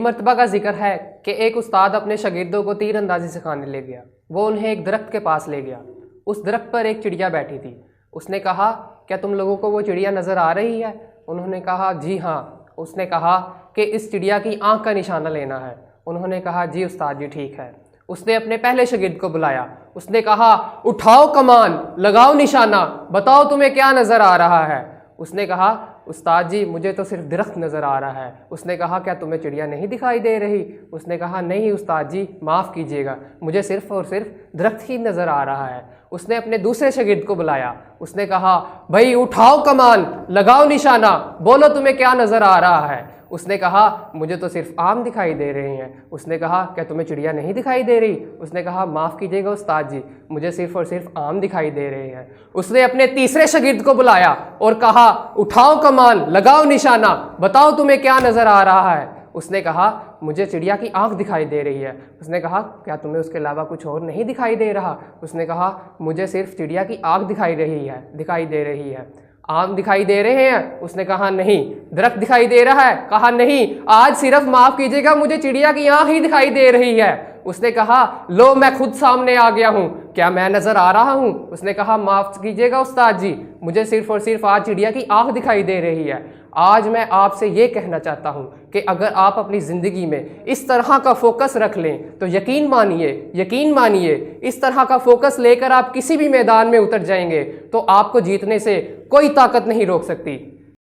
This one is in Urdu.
مرتبہ کا ذکر ہے کہ ایک استاد اپنے شاگردوں کو تیر اندازی سکھانے لے گیا۔ وہ انہیں ایک درخت کے پاس لے گیا۔ اس درخت پر ایک چڑیا بیٹھی تھی۔ اس نے کہا، کیا تم لوگوں کو وہ چڑیا نظر آ رہی ہے؟ انہوں نے کہا، جی ہاں۔ اس نے کہا کہ اس چڑیا کی آنکھ کا نشانہ لینا ہے۔ انہوں نے کہا، جی استاد جی ٹھیک ہے۔ اس نے اپنے پہلے شاگرد کو بلایا۔ اس نے کہا، اٹھاؤ کمان، لگاؤ نشانہ، بتاؤ تمہیں کیا نظر آ رہا ہے؟ اس نے کہا، استاد جی مجھے تو صرف درخت نظر آ رہا ہے۔ اس نے کہا، کیا تمہیں چڑیا نہیں دکھائی دے رہی؟ اس نے کہا، نہیں استاد جی معاف کیجیے گا، مجھے صرف اور صرف درخت ہی نظر آ رہا ہے۔ اس نے اپنے دوسرے شاگرد کو بلایا۔ اس نے کہا، بھائی اٹھاؤ کمان، لگاؤ نشانہ، بولو تمہیں کیا نظر آ رہا ہے؟ اس نے کہا، مجھے تو صرف آم دکھائی دے رہے ہیں۔ اس نے کہا، کیا تمہیں چڑیا نہیں دکھائی دے رہی؟ اس نے کہا، معاف کیجیے گا استاد جی، مجھے صرف اور صرف آم دکھائی دے رہے ہیں۔ اس نے اپنے تیسرے شاگرد کو بلایا اور کہا، اٹھاؤ کمان، لگاؤ نشانہ، بتاؤ تمہیں کیا نظر آ رہا ہے؟ اس نے کہا، مجھے چڑیا کی آنکھ دکھائی دے رہی ہے۔ اس نے کہا، کیا تمہیں اس کے علاوہ کچھ اور نہیں دکھائی دے رہا؟ اس نے کہا، مجھے صرف چڑیا کی آنکھ دکھائی دے رہی ہے۔ آم دکھائی دے رہے ہیں؟ اس نے کہا نہیں۔ درخت دکھائی دے رہا ہے؟ کہا نہیں، آج صرف معاف کیجیے گا مجھے چڑیا کی آنکھ ہی دکھائی دے رہی ہے۔ اس نے کہا، لو میں خود سامنے آ گیا ہوں، کیا میں نظر آ رہا ہوں؟ اس نے کہا، معاف کیجیے گا استاد جی، مجھے صرف اور صرف آج چڑیا کی آنکھ دکھائی دے رہی ہے۔ آج میں آپ سے یہ کہنا چاہتا ہوں کہ اگر آپ اپنی زندگی میں اس طرح کا فوکس رکھ لیں تو یقین مانیے اس طرح کا فوکس لے کر آپ کسی بھی میدان میں اتر جائیں گے تو آپ کو جیتنے سے کوئی طاقت نہیں روک سکتی۔